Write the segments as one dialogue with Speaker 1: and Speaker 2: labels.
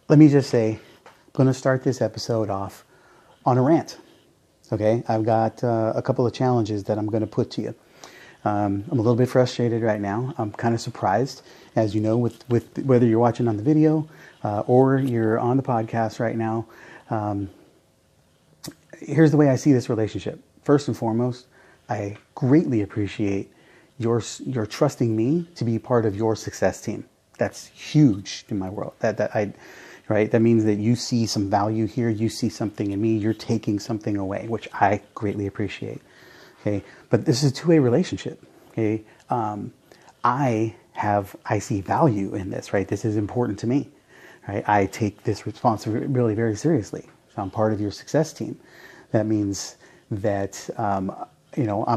Speaker 1: let me just say, I'm going to start this episode off on a rant. Okay, I've got a couple of challenges that I'm going to put to you. I'm a little bit frustrated right now. I'm kind of surprised, as you know, with whether you're watching on the video or you're on the podcast right now. Here's the way I see this relationship. First and foremost, I greatly appreciate your trusting me to be part of your success team. That's huge in my world. Right? That means that you see some value here. You see something in me. You're taking something away, which I greatly appreciate. Okay, but this is a two-way relationship. Okay, I see value in this. Right, this is important to me. Right, I take this responsibility very seriously. So I'm part of your success team. That means that I'm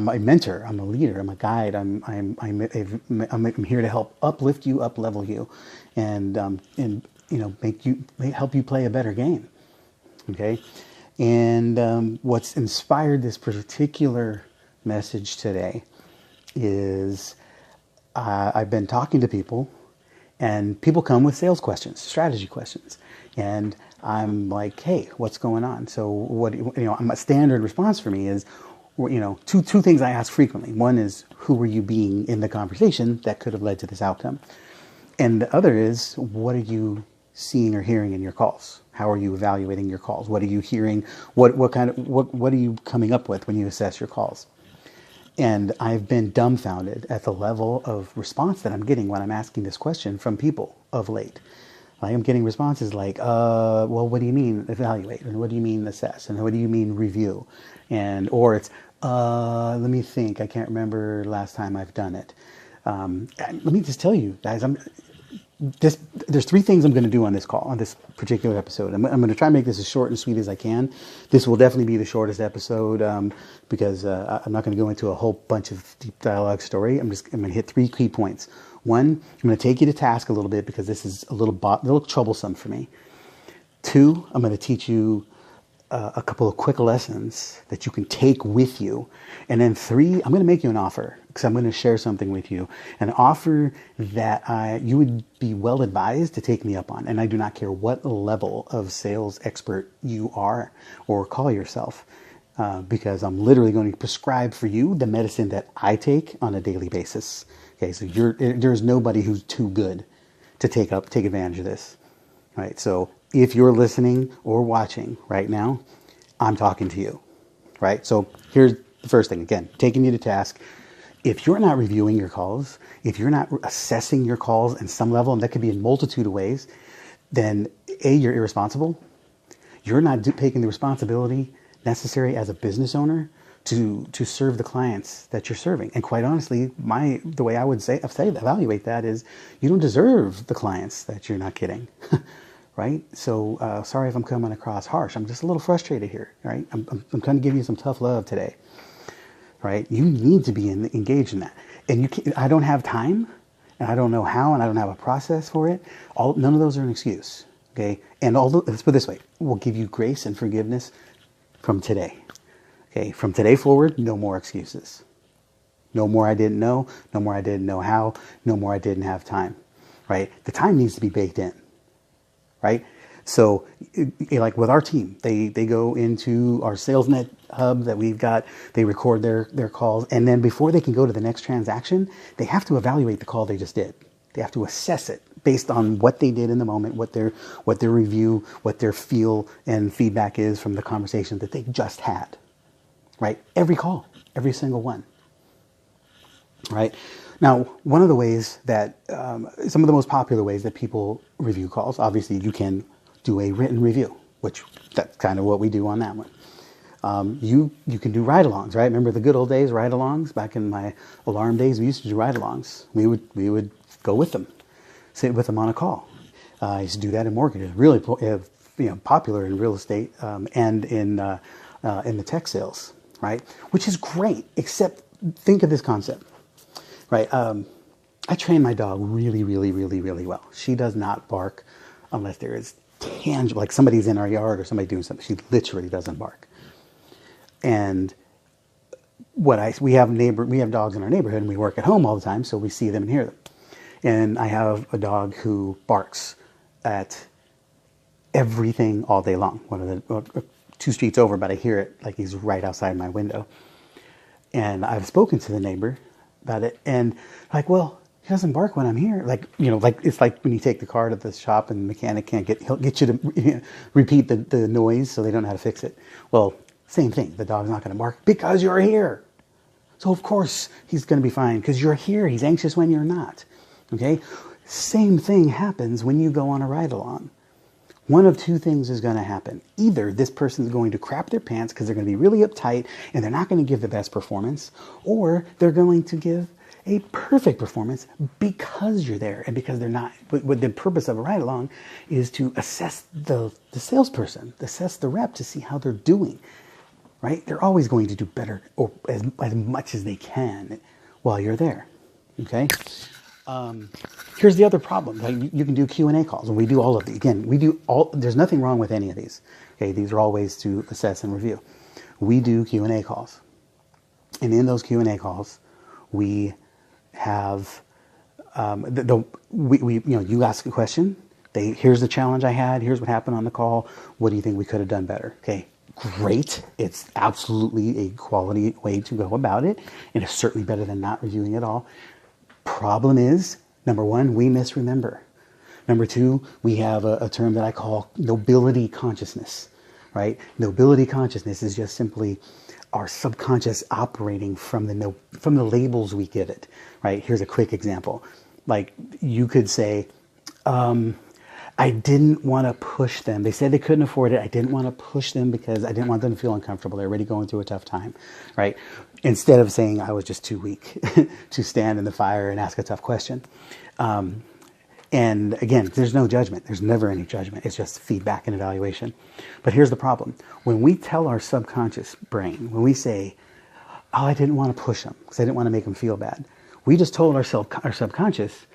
Speaker 1: a mentor. I'm a leader. I'm a guide. I'm here to help uplift you, up-level you, and help you play a better game. Okay, and what's inspired this particular message today is I've been talking to people, and people come with sales questions, strategy questions, and I'm like, hey, what's going on? So a standard response for me is, two things I ask frequently. One is, who were you being in the conversation that could have led to this outcome? And the other is, what are you seeing or hearing in your calls? How are you evaluating your calls? What are you hearing? What are you coming up with when you assess your calls? And I've been dumbfounded at the level of response that I'm getting when I'm asking this question from people of late. I'm getting responses like, well, what do you mean evaluate? And what do you mean assess? And what do you mean review? Or it's, let me think. I can't remember last time I've done it. Let me just tell you guys, there's three things I'm going to do on this call, on this particular episode. I'm going to try and make this as short and sweet as I can. This will definitely be the shortest episode because I'm not going to go into a whole bunch of deep dialogue story. I'm going to hit three key points. One, I'm going to take you to task a little bit because this is a little troublesome for me. Two, I'm going to teach you a couple of quick lessons that you can take with you. And then three, I'm going to make you an offer because I'm going to share something with you, an offer that you would be well advised to take me up on. And I do not care what level of sales expert you are or call yourself, because I'm literally going to prescribe for you the medicine that I take on a daily basis. Okay, so there's nobody who's too good to take advantage of this. Right? So if you're listening or watching right now, I'm talking to you. Right? So here's the first thing. Again, taking you to task. If you're not reviewing your calls, if you're not assessing your calls in some level, and that could be in a multitude of ways, then A, you're irresponsible. You're not taking the responsibility necessary as a business owner to serve the clients that you're serving. And quite honestly, the way I would evaluate that is, you don't deserve the clients that you're not getting. Right? So sorry if I'm coming across harsh. I'm just a little frustrated here. Right? I'm trying to give you some tough love today. Right? You need to be engaged in that. And I don't have time, and I don't know how, and I don't have a process for it. None of those are an excuse. Okay? And let's put it this way: we'll give you grace and forgiveness from today. Okay? From today forward, no more excuses. No more I didn't know. No more I didn't know how. No more I didn't have time. Right? The time needs to be baked in. Right? So, like with our team, they go into our SalesNet hub that we've got. They record their calls, and then before they can go to the next transaction, they have to evaluate the call they just did. They have to assess it based on what they did in the moment, what their review, what their feel and feedback is from the conversation that they just had. Right? Every call, every single one. Right? Now, one of the ways that, some of the most popular ways that people review calls, obviously you can do a written review, which that's kind of what we do on that one. You can do ride-alongs, right? Remember the good old days, ride-alongs? Back in my alarm days, we used to do ride-alongs. We would go with them, sit with them on a call. I used to do that in mortgages, really popular in real estate and in the tech sales, right? Which is great, except think of this concept, right? I train my dog really, really, really, really well. She does not bark unless there is tangible, like somebody's in our yard or somebody doing something. She literally doesn't bark. And we have dogs in our neighborhood, and we work at home all the time, so we see them and hear them. And I have a dog who barks at everything all day long. One of the 2 streets over, but I hear it like he's right outside my window. And I've spoken to the neighbor about it, and like, well, he doesn't bark when I'm here. Like, like it's like when you take the car to the shop and the mechanic he'll get you to repeat the noise so they don't know how to fix it. Well, same thing. The dog's not going to bark because you're here. So of course he's going to be fine because you're here. He's anxious when you're not. Okay? Same thing happens when you go on a ride along. One of 2 things is going to happen. Either this person is going to crap their pants because they're going to be really uptight and they're not going to give the best performance, or they're going to give a perfect performance because you're there and because they're not. What the purpose of a ride along is to assess the salesperson, assess the rep to see how they're doing, right? They're always going to do better or as much as they can while you're there, okay? Here's the other problem. Like you can do Q&A calls, and we do all of these. Again, there's nothing wrong with any of these. Okay, these are all ways to assess and review. We do Q&A calls. And in those Q&A calls, we have, you ask a question. Here's the challenge I had. Here's what happened on the call. What do you think we could have done better? Okay, great. It's absolutely a quality way to go about it. And it's certainly better than not reviewing at all. Problem is, number 1, we misremember. Number 2, we have a term that I call nobility consciousness, right? Nobility consciousness is just simply our subconscious operating from the labels we give it, right? Here's a quick example. Like you could say, I didn't want to push them. They said they couldn't afford it. I didn't want to push them because I didn't want them to feel uncomfortable. They're already going through a tough time, right? Instead of saying I was just too weak to stand in the fire and ask a tough question. And again, there's no judgment. There's never any judgment. It's just feedback and evaluation. But here's the problem. When we tell our subconscious brain, when we say, oh, I didn't want to push them because I didn't want to make them feel bad, we just told our subconscious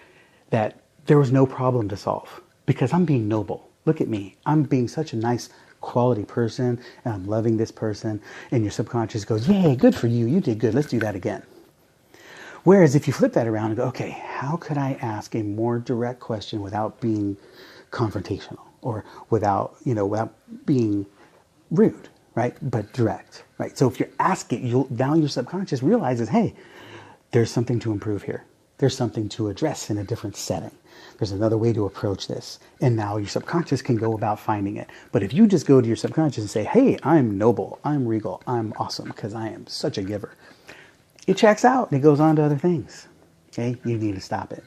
Speaker 1: that there was no problem to solve because I'm being noble. Look at me. I'm being such a nice quality person and I'm loving this person. And your subconscious goes, yay, good for you. You did good. Let's do that again. Whereas if you flip that around and go, okay, how could I ask a more direct question without being confrontational or without being rude, right? But direct, right? So if you ask it, now your subconscious realizes, hey, there's something to improve here. There's something to address in a different setting. There's another way to approach this. And now your subconscious can go about finding it. But if you just go to your subconscious and say, hey, I'm noble, I'm regal, I'm awesome because I am such a giver, it checks out and it goes on to other things. Okay, you need to stop it,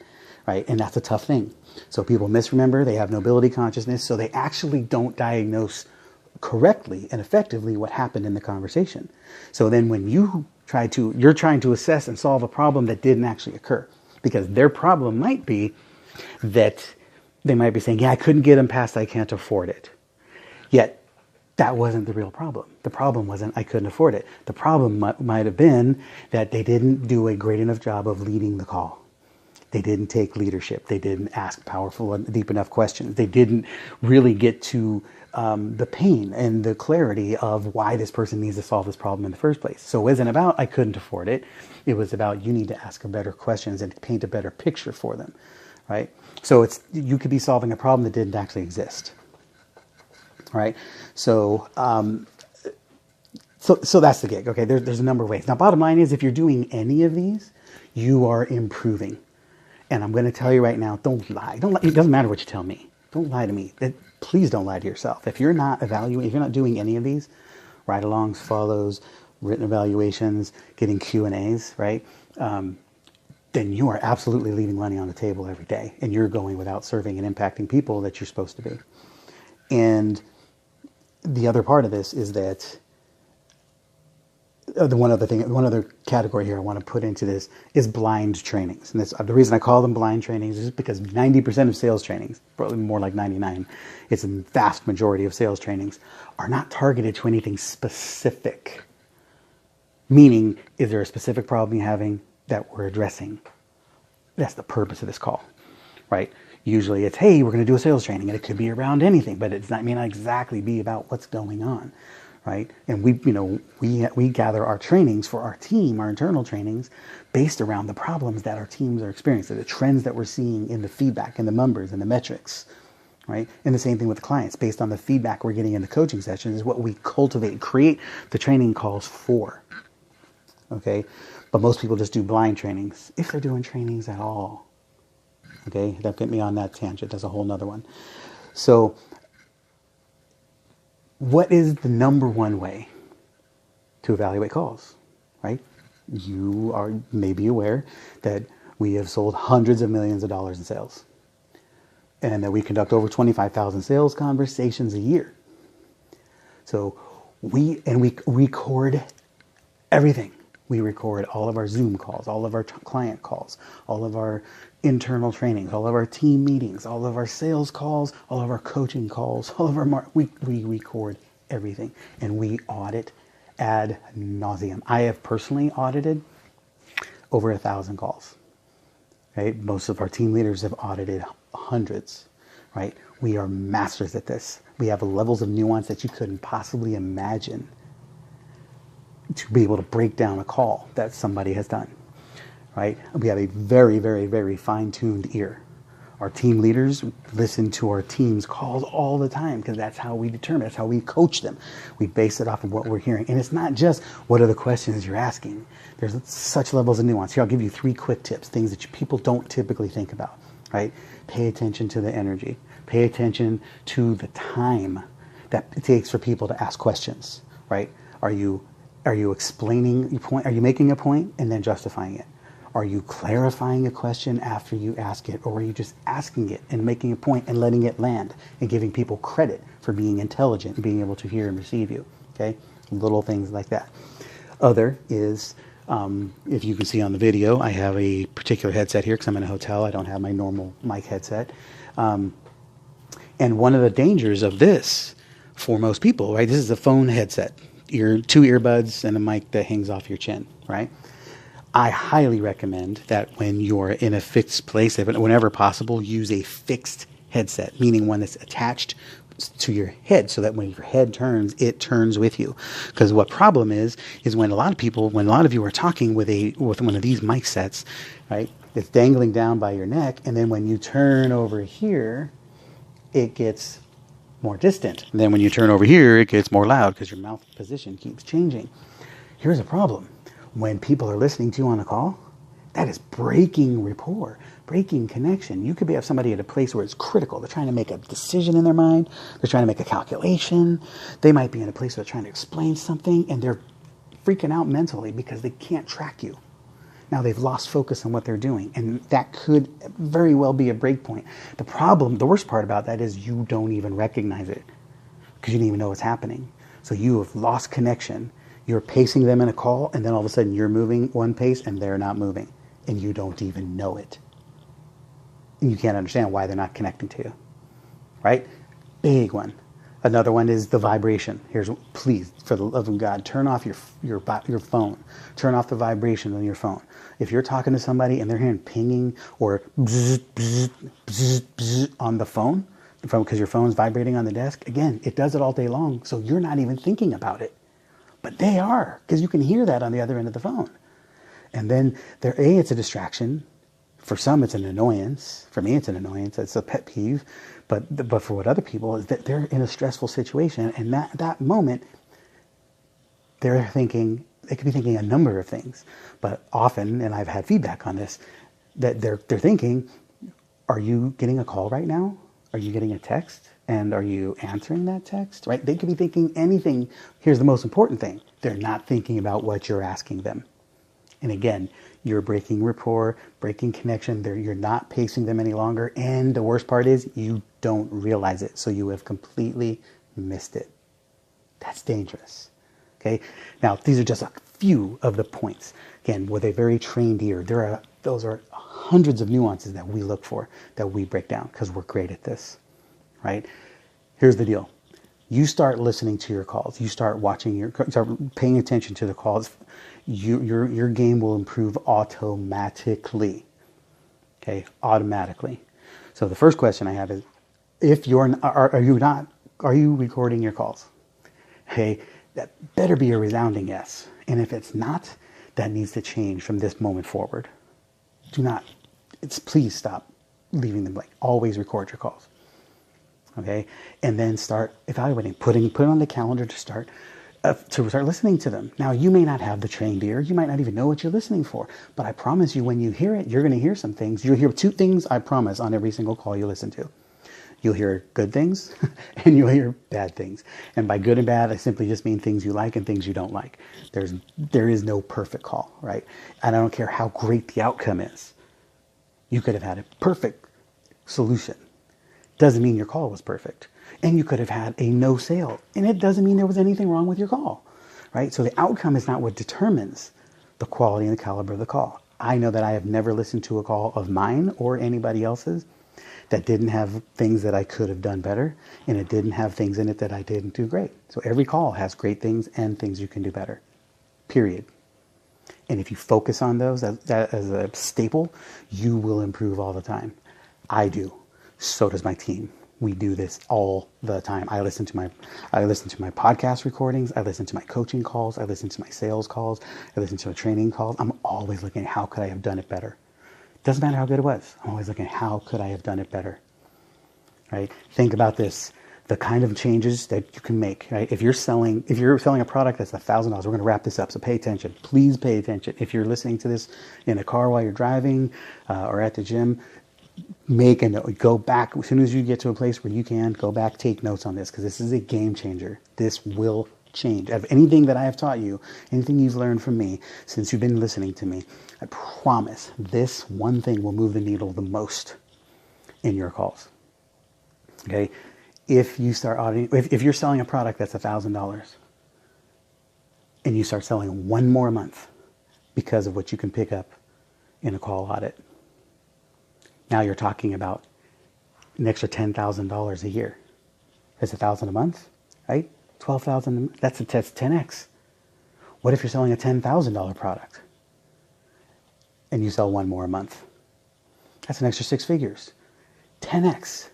Speaker 1: right? And that's a tough thing. So people misremember, they have nobility consciousness, so they actually don't diagnose correctly and effectively what happened in the conversation. So then when you're trying to assess and solve a problem that didn't actually occur, because their problem might be that they might be saying, yeah, I couldn't get them past I can't afford it. Yet that wasn't the real problem. The problem wasn't I couldn't afford it. The problem might have been that they didn't do a great enough job of leading the call. They didn't take leadership. They didn't ask powerful and deep enough questions. They didn't really get to the pain and the clarity of why this person needs to solve this problem in the first place. So it wasn't about I couldn't afford it. It was about you need to ask better questions and paint a better picture for them, right? So you could be solving a problem that didn't actually exist. Right, so that's the gig. Okay, there's a number of ways. Now, bottom line is, if you're doing any of these, you are improving. And I'm going to tell you right now, don't lie. Don't lie. It doesn't matter what you tell me. Don't lie to me. Please don't lie to yourself. If you're not evaluating, if you're not doing any of these, ride-alongs, follows, written evaluations, getting Q&As, right? Then you are absolutely leaving money on the table every day, and you're going without serving and impacting people that you're supposed to be. And the other part of this is that one other category here I want to put into this is blind trainings. And the reason I call them blind trainings is because 90% of sales trainings, probably more like 99, it's a vast majority of sales trainings, are not targeted to anything specific. Meaning, is there a specific problem you're having that we're addressing? That's the purpose of this call, right? Usually it's, hey, we're going to do a sales training, and it could be around anything, but it may not exactly be about what's going on, right? And we gather our trainings for our team, our internal trainings, based around the problems that our teams are experiencing, the trends that we're seeing in the feedback and the numbers and the metrics, right? And the same thing with the clients, based on the feedback we're getting in the coaching sessions, is what we cultivate, create the training calls for, okay? But most people just do blind trainings, if they're doing trainings at all, okay? Don't get me on that tangent, that's a whole nother one. So what is the number one way to evaluate calls, right? You are maybe aware that we have sold hundreds of millions of dollars in sales, and that we conduct over 25,000 sales conversations a year. So we record everything. We record all of our Zoom calls, all of our client calls, all of our internal trainings, all of our team meetings, all of our sales calls, all of our coaching calls, all of our we record everything, and we audit ad nauseum. I have personally audited over 1,000 calls. Right? Most of our team leaders have audited hundreds. Right? We are masters at this. We have levels of nuance that you couldn't possibly imagine to be able to break down a call that somebody has done. Right? We have a very, very, very fine-tuned ear. Our team leaders listen to our team's calls all the time, because that's how we determine, that's how we coach them. We base it off of what we're hearing. And it's not just what are the questions you're asking. There's such levels of nuance. Here, I'll give you 3 quick tips, things that people don't typically think about, right? Pay attention to the energy. Pay attention to the time that it takes for people to ask questions, right? Are you explaining your point? Are you making a point and then justifying it? Are you clarifying a question after you ask it, or are you just asking it and making a point and letting it land and giving people credit for being intelligent and being able to hear and receive you? Okay, little things like that. Other is, if you can see on the video, I have a particular headset here because I'm in a hotel. I don't have my normal mic headset. And one of the dangers of this for most people, right? This is a phone headset, 2 earbuds and a mic that hangs off your chin, right? I highly recommend that when you're in a fixed place, whenever possible, use a fixed headset, meaning one that's attached to your head, so that when your head turns, it turns with you. Because what problem is when a lot of you are talking with one of these mic sets, right? It's dangling down by your neck, and then when you turn over here, it gets more distant. And then when you turn over here, it gets more loud because your mouth position keeps changing. Here's a problem. When people are listening to you on a call, that is breaking rapport, breaking connection. You could have somebody at a place where it's critical. They're trying to make a decision in their mind. They're trying to make a calculation. They might be in a place where they're trying to explain something, and they're freaking out mentally because they can't track you. Now they've lost focus on what they're doing, and that could very well be a break point. The worst part about that is you don't even recognize it because you don't even know what's happening. So you have lost connection. You're pacing them in a call, and then all of a sudden you're moving one pace and they're not moving, and you don't even know it. And you can't understand why they're not connecting to you, right? Big one. Another one is the vibration. Please, for the love of God, turn off your phone. Turn off the vibration on your phone. If you're talking to somebody and they're hearing pinging or bzz, bzz, bzz, bzz on the phone, because your phone's vibrating on the desk, again, it does it all day long, so you're not even thinking about it. But they are, because you can hear that on the other end of the phone. And then it's a distraction. For some, it's an annoyance. For me, it's an annoyance. It's a pet peeve. But for what other people is that they're in a stressful situation, and that moment, they could be thinking a number of things. But often, and I've had feedback on this, that they're thinking, are you getting a call right now? Are you getting a text? And are you answering that text, right? They could be thinking anything. Here's the most important thing. They're not thinking about what you're asking them. And again, you're breaking rapport, breaking connection. You're not pacing them any longer. And the worst part is you don't realize it. So you have completely missed it. That's dangerous. Okay. Now, these are just a few of the points. Again, with a very trained ear, those are hundreds of nuances that we look for, that we break down, because we're great at this. Right? Here's the deal. You start listening to your calls. You start paying attention to the calls. Your game will improve automatically. Okay? Automatically. So the first question I have is, are you recording your calls? Hey, that better be a resounding yes. And if it's not, that needs to change from this moment forward. Please stop leaving them blank. Always record your calls. Okay, and then start evaluating, put it on the calendar to start listening to them. Now, you may not have the trained ear, you might not even know what you're listening for, but I promise you, when you hear it, you're going to hear some things. You'll hear two things, I promise, on every single call you listen to. You'll hear good things and you'll hear bad things. And by good and bad, I simply just mean things you like and things you don't like. There is no perfect call, right? And I don't care how great the outcome is. You could have had a perfect solution. Doesn't mean your call was perfect. And you could have had a no sale. And it doesn't mean there was anything wrong with your call, right? So the outcome is not what determines the quality and the caliber of the call. I know that I have never listened to a call of mine or anybody else's that didn't have things that I could have done better, and it didn't have things in it that I didn't do great. So every call has great things and things you can do better, period. And if you focus on those as a staple, you will improve all the time. I do. So does my team. We do this all the time. I listen to my podcast recordings. I listen to my coaching calls. I listen to my sales calls. I listen to my training calls. I'm always looking at how could I have done it better. Doesn't matter how good it was. I'm always looking at how could I have done it better, right? Think about this, the kind of changes that you can make, right? If you're selling a product that's $1,000, we're going to wrap this up, so pay attention. Please pay attention. If you're listening to this in a car while you're driving or at the gym, make a note. Go back as soon as you get to a place where you can, go back, take notes on this, because this is a game changer. This will change. Of anything that I have taught you, anything you've learned from me since you've been listening to me, I promise this one thing will move the needle the most in your calls. Okay? If you start auditing, if you're selling a product that's $1,000 and you start selling one more a month because of what you can pick up in a call audit, now you're talking about an extra $10,000 a year. That's $1,000 a month, right? $12,000. That's 10x. What if you're selling a $10,000 product and you sell one more a month? That's an extra 6 figures. 10x,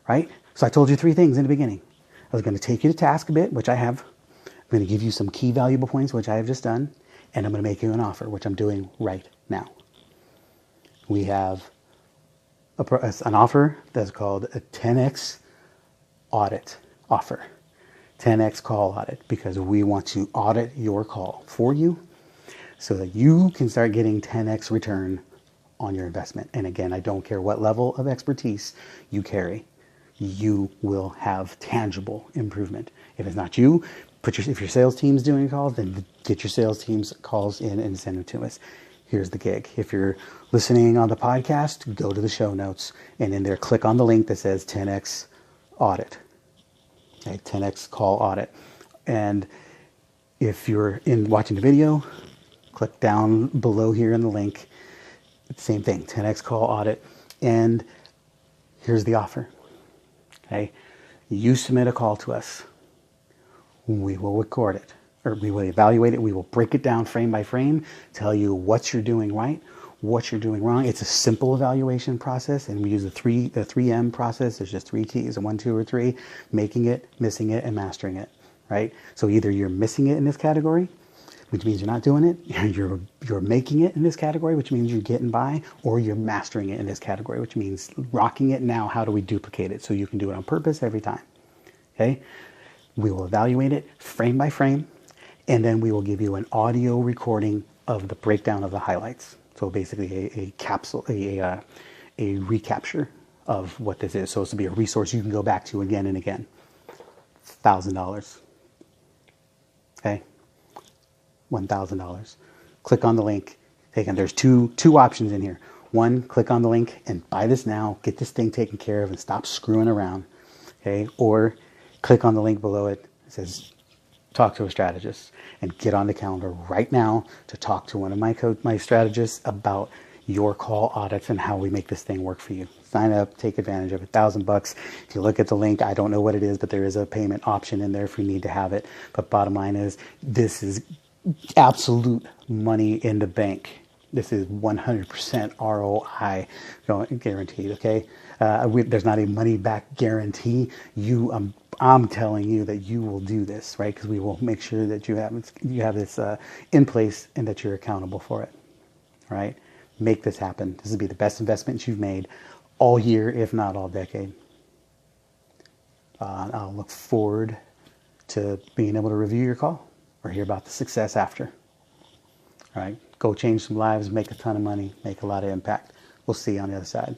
Speaker 1: right? So I told you 3 things in the beginning. I was going to take you to task a bit, which I have. I'm going to give you some key valuable points, which I have just done. And I'm going to make you an offer, which I'm doing right now. We have an offer that's called a 10x audit offer. 10x call audit, because we want to audit your call for you so that you can start getting 10x return on your investment. And again, I don't care what level of expertise you carry, you will have tangible improvement. If it's not you, if your sales team's doing calls, then get your sales team's calls in and send them to us. Here's the gig. If you're listening on the podcast, go to the show notes and in there click on the link that says 10x audit. Okay, 10x call audit. And if you're watching the video, click down below here in the link. Same thing, 10x call audit. And here's the offer. Okay, you submit a call to us. We will record it, or we will evaluate it. We will break it down frame by frame, tell you what you're doing right, what you're doing wrong. It's a simple evaluation process, and we use the 3M process. There's just 3 T's, 1, 2, or 3, making it, missing it, and mastering it, right? So either you're missing it in this category, which means you're not doing it, you're making it in this category, which means you're getting by, or you're mastering it in this category, which means rocking it. Now, how do we duplicate it so you can do it on purpose every time? Okay? We will evaluate it frame by frame, and then we will give you an audio recording of the breakdown of the highlights. So basically a recapture of what this is. So this will be a resource you can go back to again and again. $1,000. Okay? $1,000. Click on the link. Again, there's two options in here. One, click on the link and buy this now. Get this thing taken care of and stop screwing around. Okay? Or click on the link below it. It says talk to a strategist, and get on the calendar right now to talk to one of my strategists about your call audits and how we make this thing work for you. Sign up, take advantage of it. $1,000. If you look at the link, I don't know what it is, but there is a payment option in there if you need to have it. But bottom line is, this is absolute money in the bank. This is 100% ROI guaranteed. Okay, there's not a money back guarantee. I'm telling you that you will do this, right? Because we will make sure that you have this in place and that you're accountable for it, right? Make this happen. This will be the best investment you've made all year, if not all decade. I'll look forward to being able to review your call or hear about the success after. All right, go change some lives, make a ton of money, make a lot of impact. We'll see you on the other side.